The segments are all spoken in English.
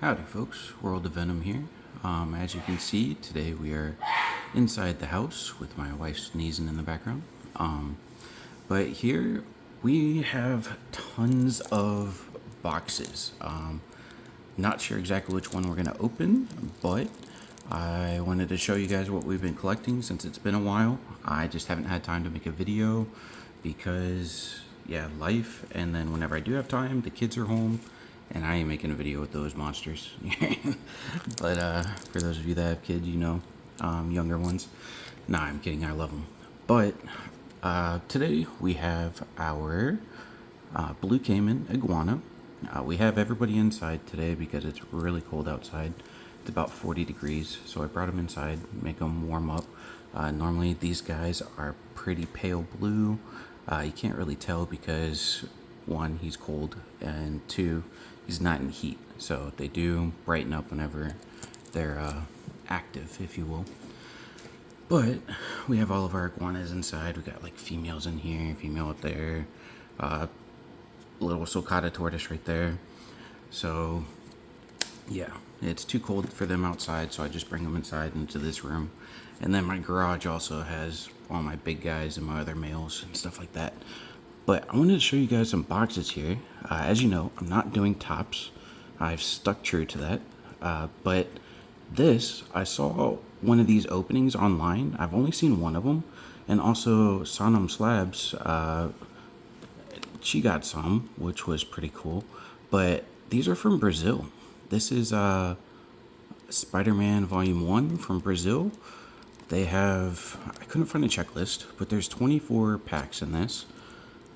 Howdy folks, World of Venom here. As you can see, today we are inside the house with my wife sneezing in the background. But here we have tons of boxes. Not sure exactly which one we're going to open, but I wanted to show you guys what we've been collecting since it's been a while. I just haven't had time to make a video because, yeah, life, and then whenever I do have time, the kids are home and I ain't making a video with those monsters. But for those of you that have kids, younger ones. Nah, I'm kidding. I love them. But today we have our Blue Caiman Iguana. We have everybody inside today because it's really cold outside. It's about 40 degrees, so I brought them inside, make them warm up. Normally these guys are pretty pale blue. You can't really tell because one, he's cold, and two, he's not in heat. So they do brighten up whenever they're active, if you will. But we have all of our iguanas inside. We got like females in here, female up there, little sulcata tortoise right there. So yeah, it's too cold for them outside, so I just bring them inside into this room. And then my garage also has all my big guys and my other males and stuff like that. But I wanted to show you guys some boxes here. As you know, I'm not doing tops. I've stuck true to that. But this, I saw one of these openings online. I've only seen one of them. And also, Sonam Slabs, she got some, which was pretty cool. But these are from Brazil. This is Spider-Man Volume 1 from Brazil. They have, I couldn't find a checklist, but there's 24 packs in this.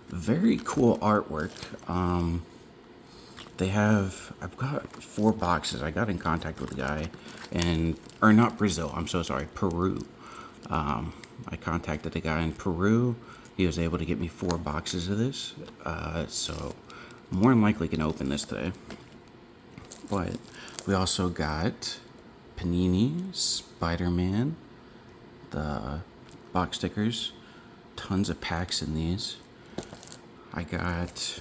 Very cool artwork. I've got 4 boxes. I got in contact with a guy or not Brazil, I'm so sorry, Peru. I contacted a guy in Peru. He was able to get me 4 boxes of this. So more than likely can open this today. But we also got Panini, Spider-Man, the box stickers, tons of packs in these. I got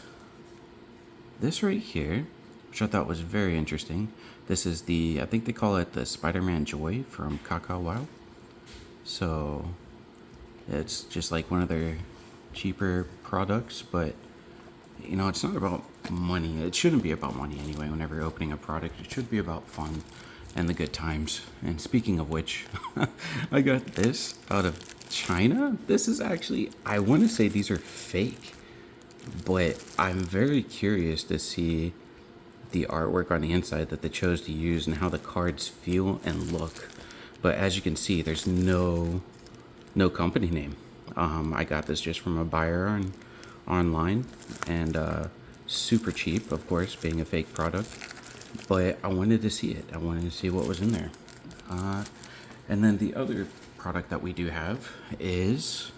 this right here, which I thought was very interesting. This is I think they call it the Spider-Man Joy from Kaka Wow. So it's just like one of their cheaper products, but it's not about money. It shouldn't be about money anyway. Whenever you're opening a product, it should be about fun and the good times. And speaking of which, I got this out of China. This is actually, I want to say these are fake, but I'm very curious to see the artwork on the inside that they chose to use and how the cards feel and look. But as you can see, there's no company name. I got this just from a buyer online, and super cheap, of course, being a fake product. But I wanted to see it. I wanted to see what was in there. And then the other product that we do have is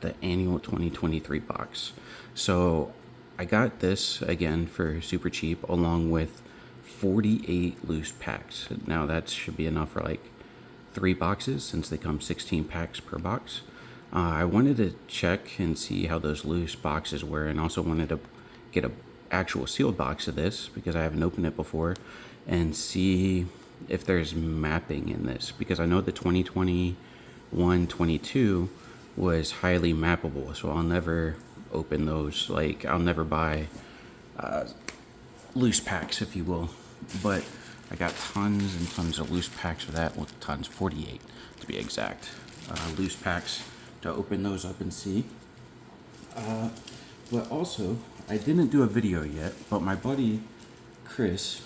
the annual 2023 box. So I got this again for super cheap, along with 48 loose packs. Now that should be enough for like 3 boxes, since they come 16 packs per box. I wanted to check and see how those loose boxes were, and also wanted to get a actual sealed box of this because I haven't opened it before, and see if there's mapping in this, because I know the 2021-22 was highly mappable, so I'll never open those. Like, I'll never buy loose packs, if you will. But I got tons and tons of loose packs for that. Well, tons, 48 to be exact. Loose packs to open those up and see. But also, I didn't do a video yet, but my buddy Chris,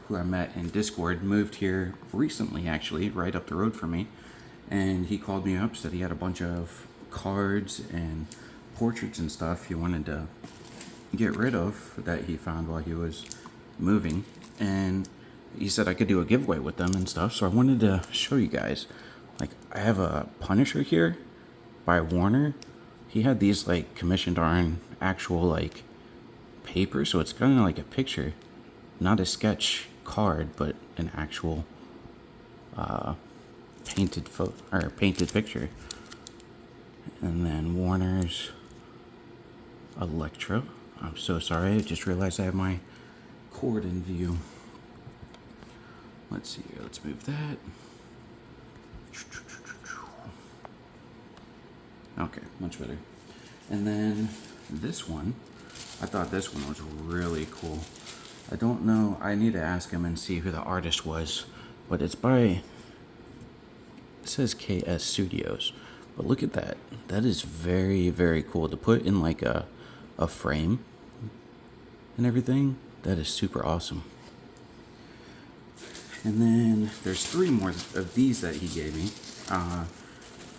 who I met in Discord, moved here recently, actually, right up the road from me. And he called me up, said he had a bunch of cards and portraits and stuff he wanted to get rid of that he found while he was moving. And he said I could do a giveaway with them and stuff, so I wanted to show you guys. Like, I have a Punisher here by Warner. He had these like commissioned on actual like paper, so it's kind of like a picture, not a sketch card, but an actual painted picture. And then Warner's Electra. I'm so sorry, I just realized I have my cord in view. Let's see here. Let's move that. Okay, much better. And then this one, I thought this one was really cool. I don't know. I need to ask him and see who the artist was, but it's by, it says KS Studios. But look at that. That is very, very cool to put in like a frame and everything. That is super awesome. And then there's 3 more of these that he gave me.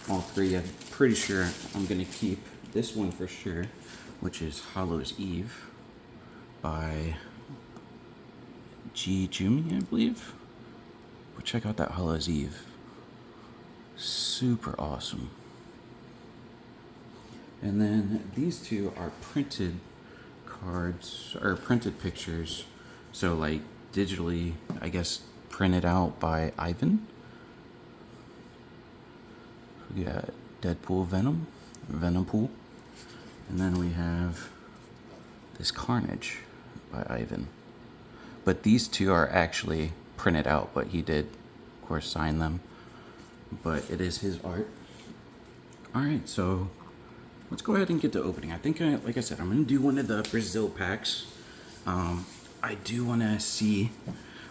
All 3, I'm pretty sure I'm gonna keep this one for sure, which is Hallows Eve by G. Jumi, I believe. But check out that Hallows Eve. Super awesome. And then these 2 are printed cards, or printed pictures. So like digitally, I guess, printed out by Ivan. We got Deadpool Venom, Venompool. And then we have this Carnage by Ivan. But these 2 are actually printed out, but he did, of course, sign them. But it is his art. Alright, so let's go ahead and get to opening. I think, like I said, I'm going to do one of the Brazil packs. I do want to see,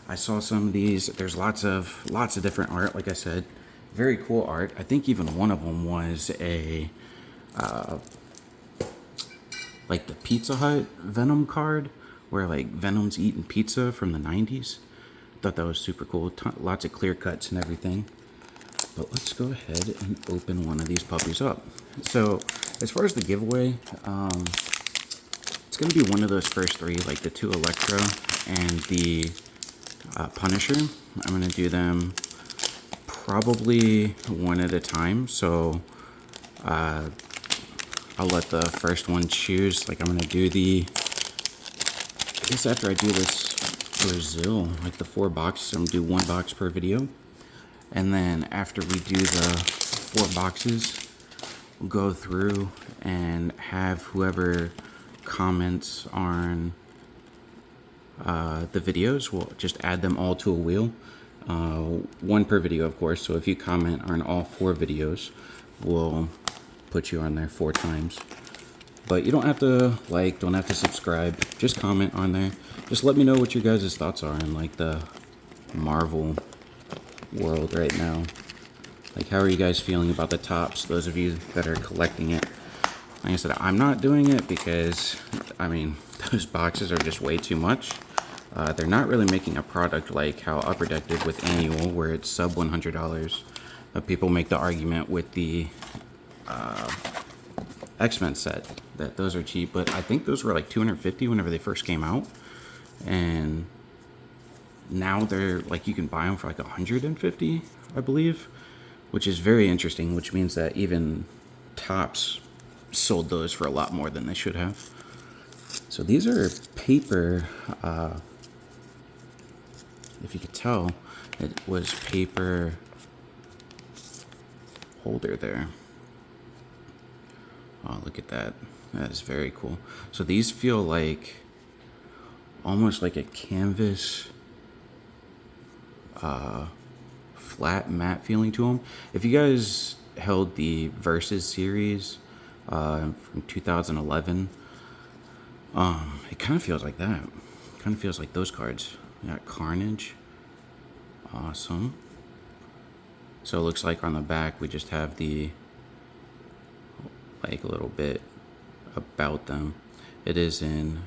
I saw some of these. There's lots of different art, like I said. Very cool art. I think even one of them was a, like the Pizza Hut Venom card, where like Venom's eating pizza from the 90s. Thought that was super cool. Lots of clear cuts and everything. But let's go ahead and open one of these puppies up. So as far as the giveaway, it's going to be one of those first 3, like the 2 Electro and the Punisher. I'm going to do them probably one at a time. So I'll let the first one choose. Like I'm going to do the, I guess after I do this Brazil, like the 4 boxes, I'm going to do 1 box per video. And then after we do the 4 boxes, we'll go through and have whoever comments on the videos, we'll just add them all to a wheel. 1 per video, of course. So if you comment on all 4 videos, we'll put you on there 4 times. But you don't have to like, don't have to subscribe. Just comment on there. Just let me know what your guys' thoughts are on like the Marvel world right now. Like, how are you guys feeling about the tops, those of you that are collecting it? Like I said, I'm not doing it because, I mean, those boxes are just way too much. They're not really making a product like how Upper Deck did with Annual, where it's sub $100. People make the argument with the X-Men set that those are cheap, but I think those were like $250 whenever they first came out. And now they're like, you can buy them for like $150, I believe, which is very interesting, which means that even Topps sold those for a lot more than they should have. So these are paper, if you could tell, it was paper holder there. Oh, look at that. That is very cool. So these feel like almost like a canvas, flat matte feeling to them. If you guys held the Versus series from 2011, it kind of feels like that. Kind of feels like those cards. We got Carnage. Awesome. So it looks like on the back we just have the, like, a little bit about them. It is in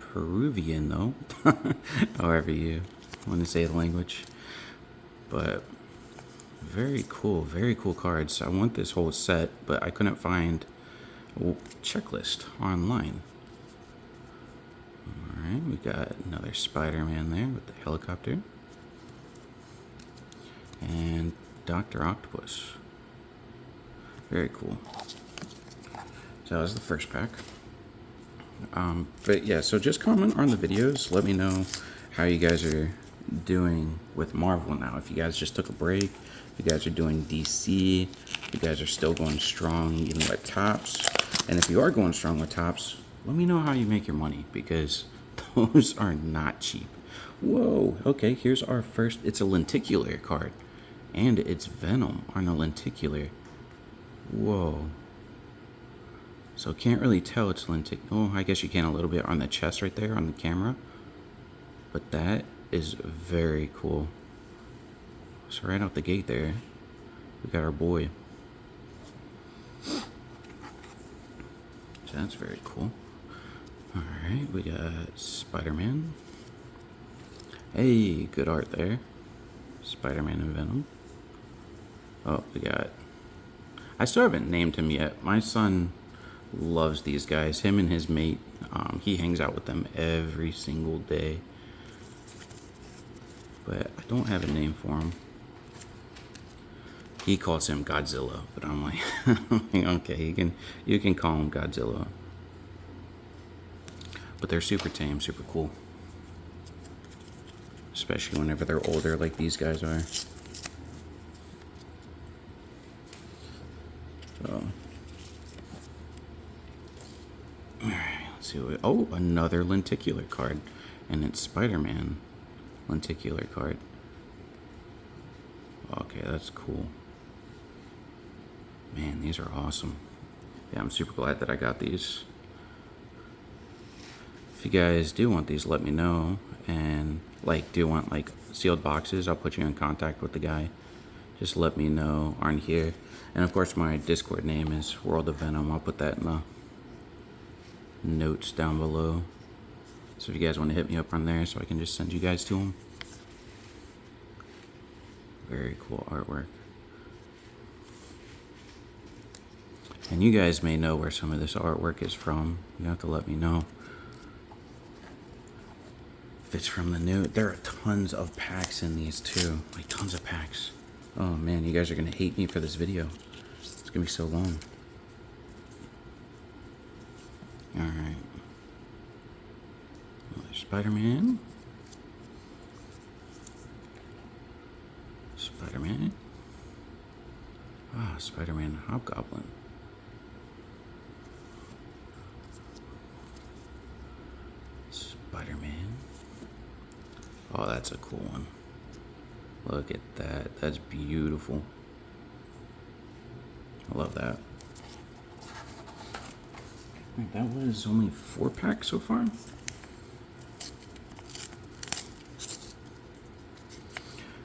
Peruvian though, however you want to say the language. But very cool cards. I want this whole set, but I couldn't find a checklist online. Alright, we got another Spider-Man there with the helicopter. And Dr. Octopus. Very cool. So that was the first pack. But yeah, so just comment on the videos. Let me know how you guys are doing with Marvel now. If you guys just took a break, if you guys are doing DC, if you guys are still going strong even with Topps. And if you are going strong with Topps, let me know how you make your money, because Those are not cheap. Whoa, okay, here's our first. It's a lenticular card. And it's Venom on a lenticular. Whoa. So can't really tell it's lenticular. Oh, I guess you can a little bit on the chest right there on the camera. But that is very cool. So right out the gate there, we got our boy. So that's very cool. Alright, we got Spider-Man. Hey, good art there. Spider-Man and Venom. Oh, we got... I still haven't named him yet. My son loves these guys. Him and his mate. He hangs out with them every single day. But I don't have a name for him. He calls him Godzilla, but I'm like, okay, you can call him Godzilla. But they're super tame, super cool. Especially whenever they're older like these guys are. So, alright, let's see what oh, another lenticular card. And it's Spider-Man lenticular card. Okay, that's cool. Man, these are awesome. Yeah, I'm super glad that I got these. If you guys do want these, let me know. And like, do you want like sealed boxes? I'll put you in contact with the guy. Just let me know on here. And of course, my Discord name is World of Venom. I'll put that in the notes down below. So if you guys want to hit me up on there, so I can just send you guys to them. Very cool artwork. And you guys may know where some of this artwork is from. You have to let me know. If it's from the new... There are tons of packs in these too. Like tons of packs. Oh man, you guys are going to hate me for this video. It's going to be so long. Alright. Spider-Man. Spider-Man. Ah, Spider-Man Hobgoblin. Spider-Man. Oh, that's a cool one. Look at that. That's beautiful. I love that. That was only 4 packs so far.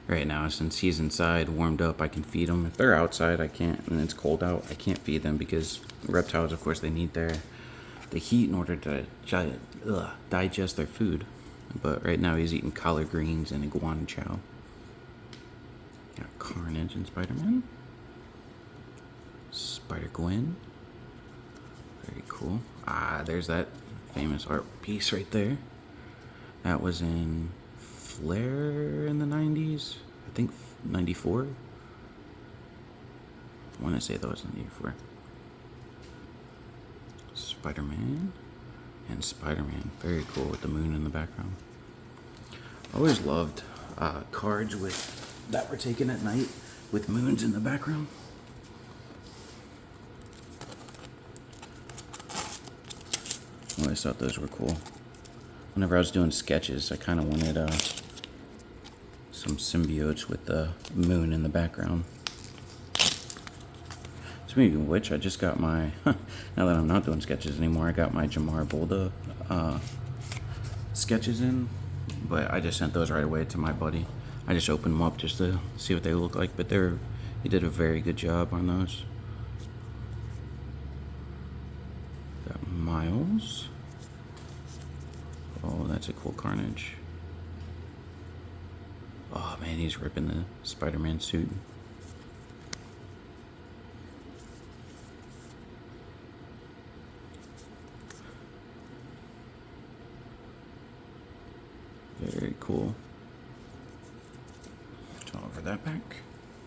Right now, since he's inside, warmed up, I can feed them. If they're outside, I can't, and it's cold out, I can't feed them because reptiles, of course, they need the heat in order to digest their food. But right now, he's eating collard greens and iguana chow. Got Carnage and Spider-Man. Spider-Gwen. Very cool. Ah, there's that famous art piece right there. That was in Flare in the 90s. I think 94. I want to say that was 94. Spider-Man and Spider-Man. Very cool with the moon in the background. I always loved cards that were taken at night with moons in the background. I always thought those were cool. Whenever I was doing sketches, I kind of wanted some symbiotes with the moon in the background. Speaking of which, I just got my, now that I'm not doing sketches anymore, I got my Jamar Bolda sketches in, but I just sent those right away to my buddy. I just opened them up just to see what they look like, but he did a very good job on those. Got Miles. Oh, that's a cool Carnage. Oh man, he's ripping the Spider-Man suit. Very cool. It's all over that pack.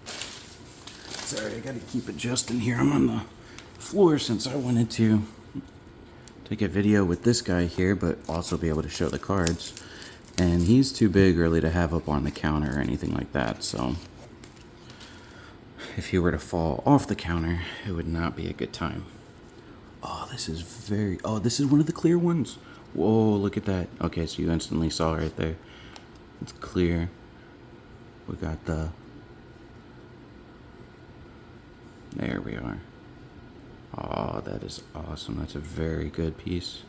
Sorry, I gotta keep adjusting here. I'm on the floor since I wanted to take a video with this guy here, but also be able to show the cards. And he's too big really to have up on the counter or anything like that, so if he were to fall off the counter, it would not be a good time. Oh, this is one of the clear ones. Whoa, look at that. Okay, so you instantly saw right there. It's clear. We got the... There we are. Oh, that is awesome. That's a very good piece.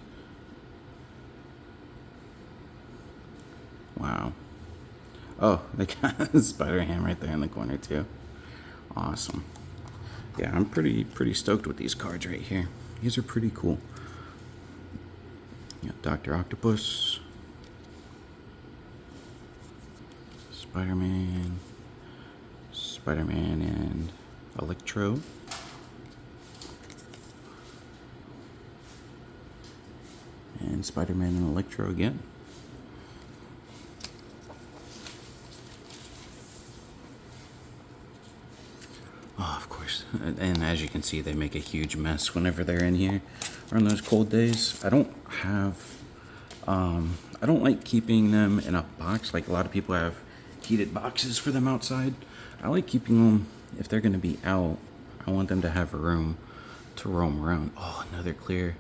Wow. Oh, they got Spider-Ham right there in the corner too. Awesome. Yeah, I'm pretty stoked with these cards right here. These are pretty cool. Yeah, Dr. Octopus, Spider-Man, Spider-Man and Electro. And Spider-Man and Electro again. Oh, of course. And as you can see, they make a huge mess whenever they're in here on those cold days. I don't like keeping them in a box. Like a lot of people have heated boxes for them outside. I like keeping them, if they're going to be out, I want them to have room to roam around. Oh, another clear.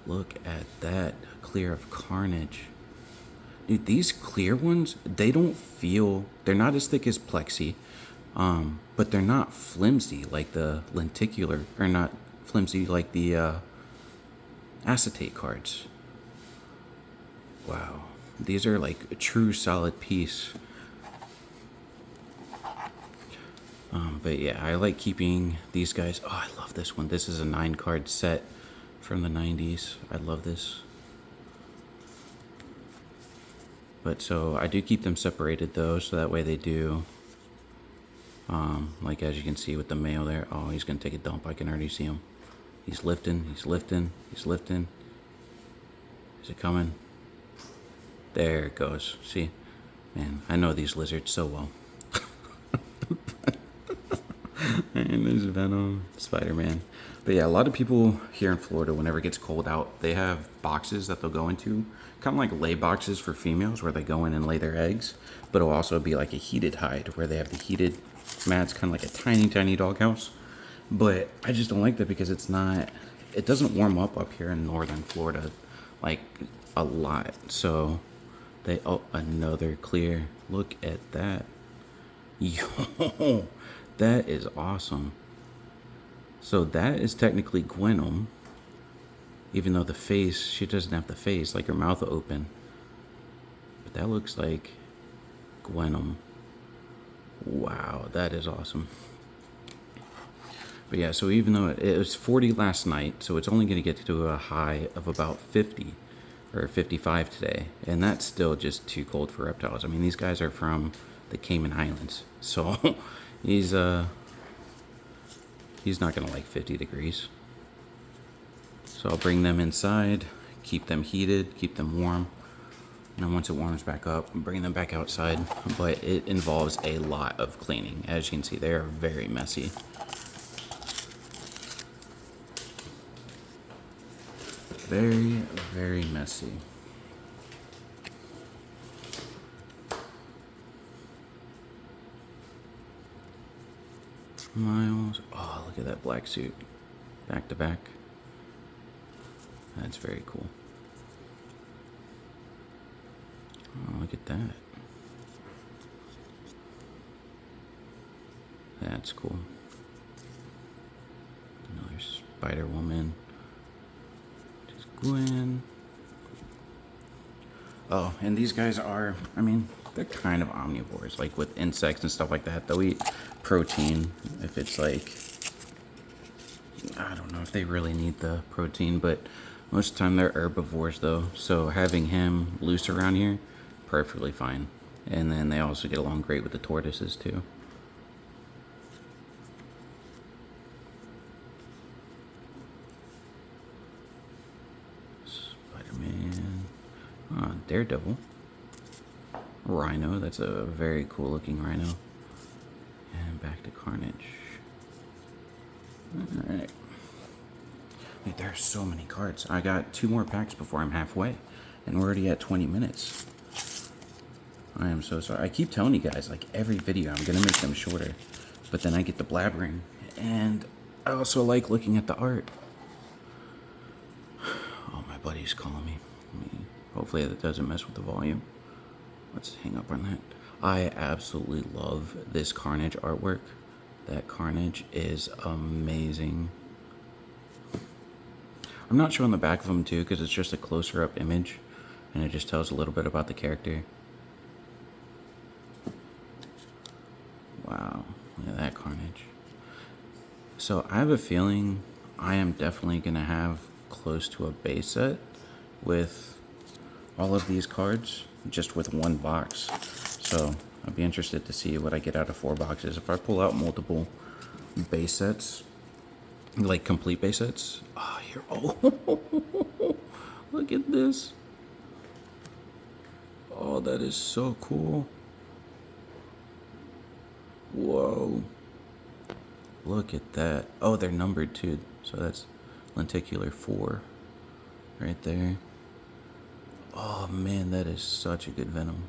Look at that. Clear of Carnage. Dude, these clear ones, they don't feel, they're not as thick as Plexi. But they're not flimsy like the lenticular, or not flimsy like the acetate cards. Wow, these are like a true solid piece. But yeah, I like keeping these guys. Oh, I love this one. This is a 9-card set from the 90s. I love this. But so I do keep them separated though, so that way they do. Like as you can see with the male there. Oh, he's gonna take a dump. I can already see him. He's lifting, he's lifting, he's lifting. Is it coming? There it goes. See? Man, I know these lizards so well. And there's Venom, Spider-Man. But yeah, a lot of people here in Florida, whenever it gets cold out, they have boxes that they'll go into. Kind of like lay boxes for females where they go in and lay their eggs. But it'll also be like a heated hide where they have the heated mats, kind of like a tiny, tiny doghouse. But I just don't like that because it doesn't warm up here in northern Florida like a lot. So oh, another clear. Look at that. Yo, that is awesome. So that is technically Gwenom. Even though the face, she doesn't have the face, like her mouth open. But that looks like Gwenom. Wow, that is awesome. But yeah, so even though it was 40 last night, so it's only going to get to a high of about 50 or 55 today. And that's still just too cold for reptiles. I mean, these guys are from the Cayman Islands. So he's not going to like 50 degrees. So I'll bring them inside, keep them heated, keep them warm. And then once it warms back up, bring them back outside. But it involves a lot of cleaning. As you can see, they are very messy. Very, very messy. Miles. Oh, look at that black suit. Back to back. That's very cool. Oh, look at that. That's cool. Another Spider-Woman. Just Gwen. Oh, and these guys are, I mean, they're kind of omnivores. Like with insects and stuff like that, they'll eat protein if it's like, I don't know if they really need the protein, but most of the time they're herbivores though. So having him loose around here, perfectly fine. And then they also get along great with the tortoises too. Spider-Man. Daredevil. Rhino. That's a very cool looking rhino. And back to Carnage. Alright. Wait, there are so many cards. I got 2 more packs before I'm halfway. And we're already at 20 minutes. I am so sorry. I keep telling you guys, like every video, I'm going to make them shorter. But then I get the blabbering. And I also like looking at the art. Oh, my buddy's calling me. Hopefully that doesn't mess with the volume. Let's hang up on that. I absolutely love this Carnage artwork. That Carnage is amazing. I'm not showing the back of him too because it's just a closer up image and it just tells a little bit about the character. Wow, look at that Carnage. So I have a feeling I am definitely going to have close to a base set with all of these cards just with one box. So I'd be interested to see what I get out of 4 boxes. If I pull out multiple base sets, like complete base sets. Oh, here. Oh, look at this. Oh, that is so cool. Whoa. Look at that. Oh, they're numbered too. So that's lenticular 4 right there. Oh man, that is such a good Venom.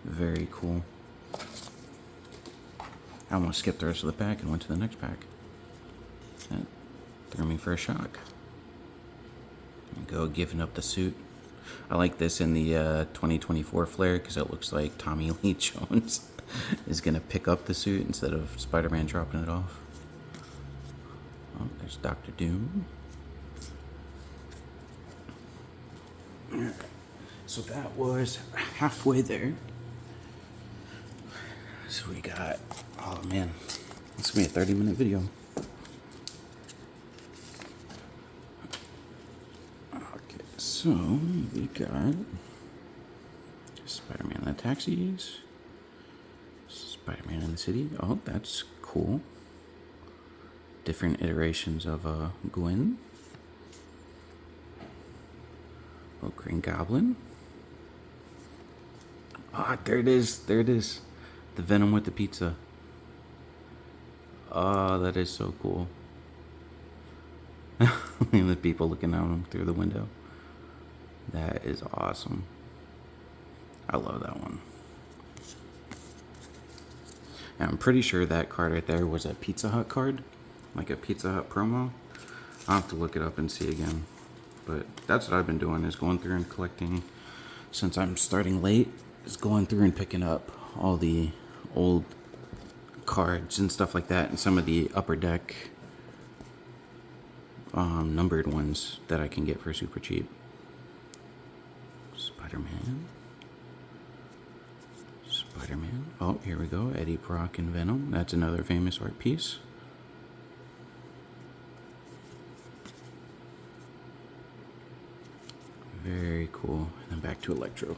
Very cool. I almost skipped the rest of the pack and went to the next pack. That threw me for a shock. Go giving up the suit. I like this in the 2024 flare because it looks like Tommy Lee Jones is going to pick up the suit instead of Spider-Man dropping it off. Oh, there's Dr. Doom. So that was halfway there. So we got, oh man, it's going to be a 30-minute video. Okay, so we got Spider-Man in the taxis, Spider-Man in the city. Oh, that's cool. Different iterations of Gwen. Oh, Green Goblin. Ah, there it is. There it is. The Venom with the pizza. Oh, that is so cool. And the people looking at him through the window. That is awesome. I love that one. And I'm pretty sure that card right there was a Pizza Hut card. Like a Pizza Hut promo. I'll have to look it up and see again. But that's what I've been doing, is going through and collecting, since I'm starting late, is going through and picking up all the old cards and stuff like that, and some of the upper deck numbered ones that I can get for super cheap. Spider-Man. Spider-Man. Oh, here we go. Eddie Brock and Venom. That's another famous art piece. Very cool. And then back to Electro.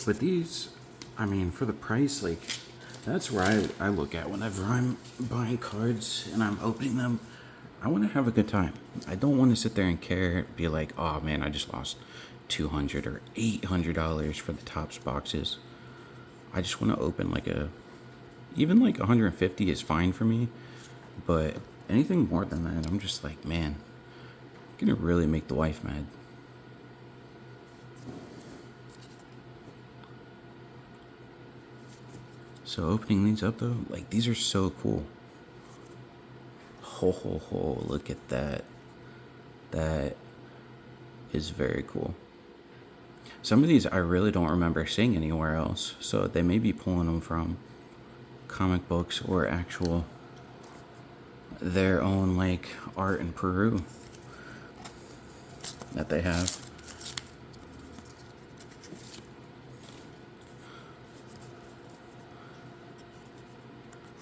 But these, I mean, for the price, like, that's where I look at whenever I'm buying cards and I'm opening them. I want to have a good time. I don't want to sit there and be like, oh man, I just lost $200 or $800 for the Topps boxes. I just want to open like even like 150 is fine for me, but anything more than that, I'm just like, man, I'm gonna really make the wife mad. So opening these up though, like, these are so cool. Ho ho ho, look at that. That is very cool. Some of these I really don't remember seeing anywhere else, so they may be pulling them from comic books or actual their own like art in Peru that they have.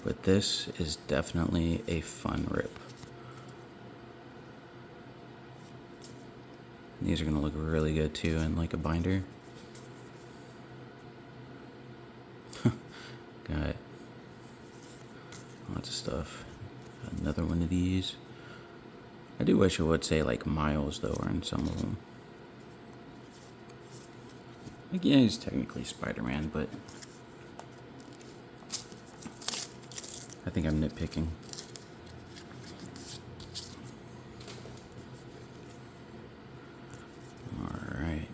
But this is definitely a fun rip. These are going to look really good too in like a binder. Got lots of stuff. Another one of these. I do wish it would say like Miles though on some of them. Like, yeah, he's technically Spider-Man, but I think I'm nitpicking. Alright.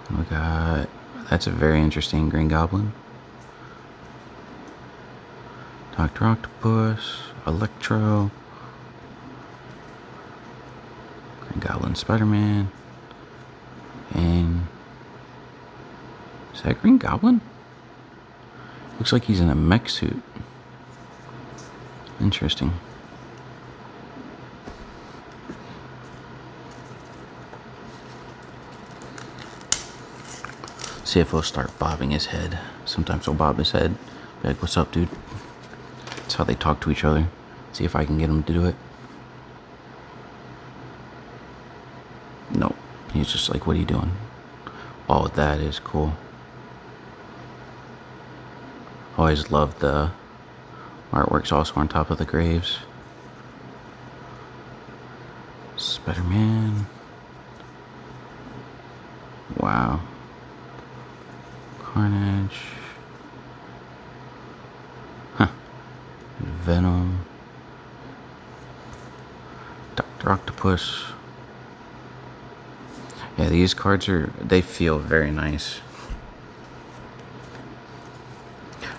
We got, that's a very interesting Green Goblin. Dr. Dr. Octopus, Electro, Green Goblin, Spider-Man, and is that Green Goblin? Looks like he's in a mech suit. Interesting. See if he'll start bobbing his head. Sometimes he'll bob his head. Be like, what's up, dude? That's how they talk to each other. See if I can get him to do it. Nope. He's just like, what are you doing? Oh, that is cool. Always loved the artworks also on top of the graves. Spider-Man. Wow. Carnage. Huh. Venom. Dr. Octopus. Yeah, these cards they feel very nice.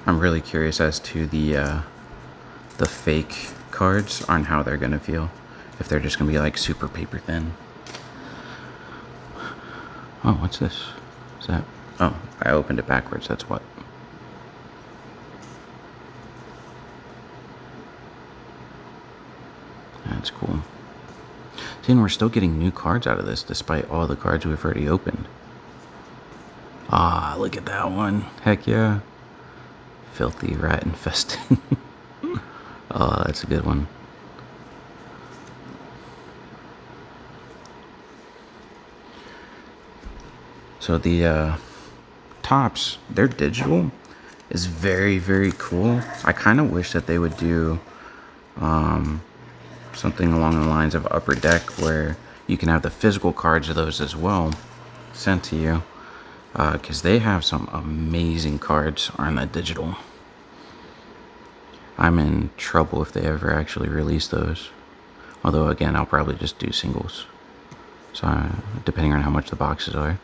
I'm really curious as to the fake cards on how they're gonna feel. If they're just gonna be like super paper thin. Oh, what's this? Is that? Oh, I opened it backwards, that's what. That's cool. See, and we're still getting new cards out of this, despite all the cards we've already opened. Ah, look at that one. Heck yeah. Filthy rat infested. Oh, that's a good one. So the tops, they're digital, is very, very cool. I kind of wish that they would do something along the lines of Upper Deck where you can have the physical cards of those as well sent to you, because they have some amazing cards on that digital. I'm in trouble if they ever actually release those. Although again, I'll probably just do singles. So depending on how much the boxes are.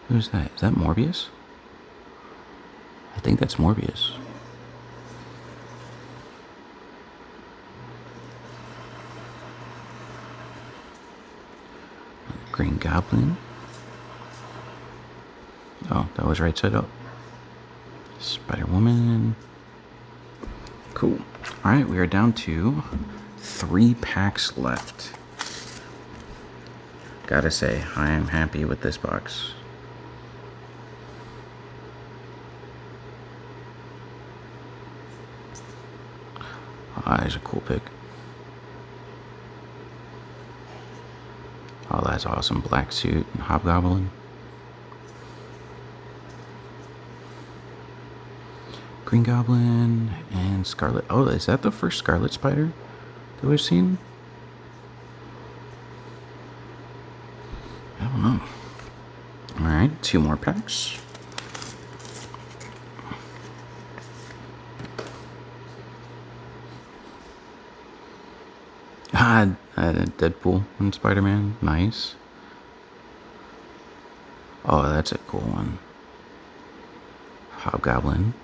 Who's that? Is that Morbius? I think that's Morbius. Green Goblin. Oh, that was right side up. Spider-Woman. Cool. Alright, we are down to 3 packs left. Gotta say, I am happy with this box. There's a cool pick. Oh, that's awesome. Black suit and Hobgoblin. Green Goblin and Scarlet. Oh, is that the first Scarlet Spider that we've seen? I don't know. Alright, 2 more packs. Deadpool and Spider-Man. Nice. Oh, that's a cool one. Hobgoblin.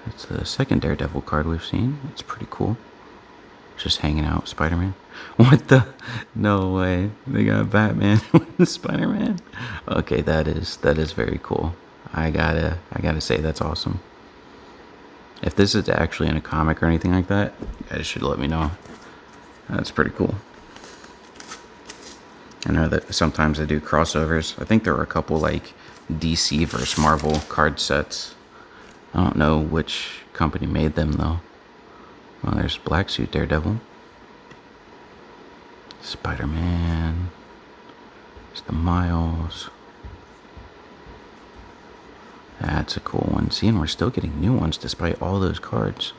That's the second Daredevil card we've seen. It's pretty cool. Just hanging out with Spider-Man. What the? No way. They got Batman with Spider-Man. Okay, that is very cool. I gotta say that's awesome. If this is actually in a comic or anything like that, you guys should let me know. That's pretty cool. I know that sometimes they do crossovers. I think there were a couple like DC versus Marvel card sets. I don't know which company made them though. Well, there's Black Suit Daredevil. Spider-Man. There's the Miles. That's a cool one. See, and we're still getting new ones despite all those cards.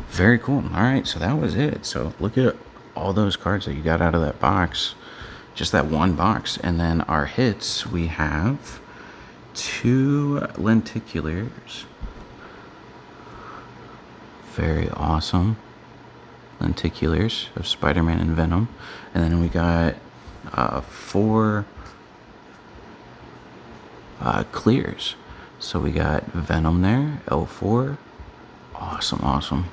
Very cool. Alright, so that was it. So look at all those cards that you got out of that box. Just that one box. And then our hits, we have 2 lenticulars. Very awesome. Lenticulars of Spider-Man and Venom. And then we got 4 clears So we got Venom there, L4. Awesome, awesome.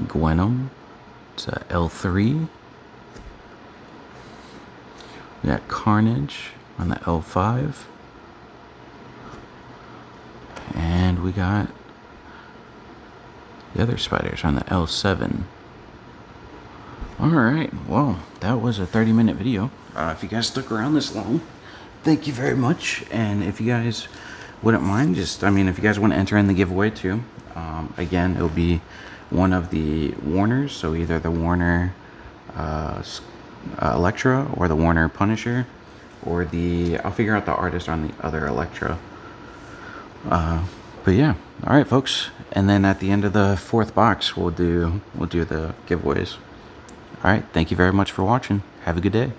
Gwenom, it's a L3. We got Carnage on the L5. And we got the other spiders on the L7. Alright, well, that was a 30-minute video. If you guys stuck around this long, thank you very much. And if you guys wouldn't mind, if you guys want to enter in the giveaway too, again, it'll be one of the Warners, so either the Warner Electra or the Warner Punisher, or I'll figure out the artist on the other Electra. But yeah, alright folks, and then at the end of the 4th box, we'll do the giveaways. Alright, thank you very much for watching. Have a good day.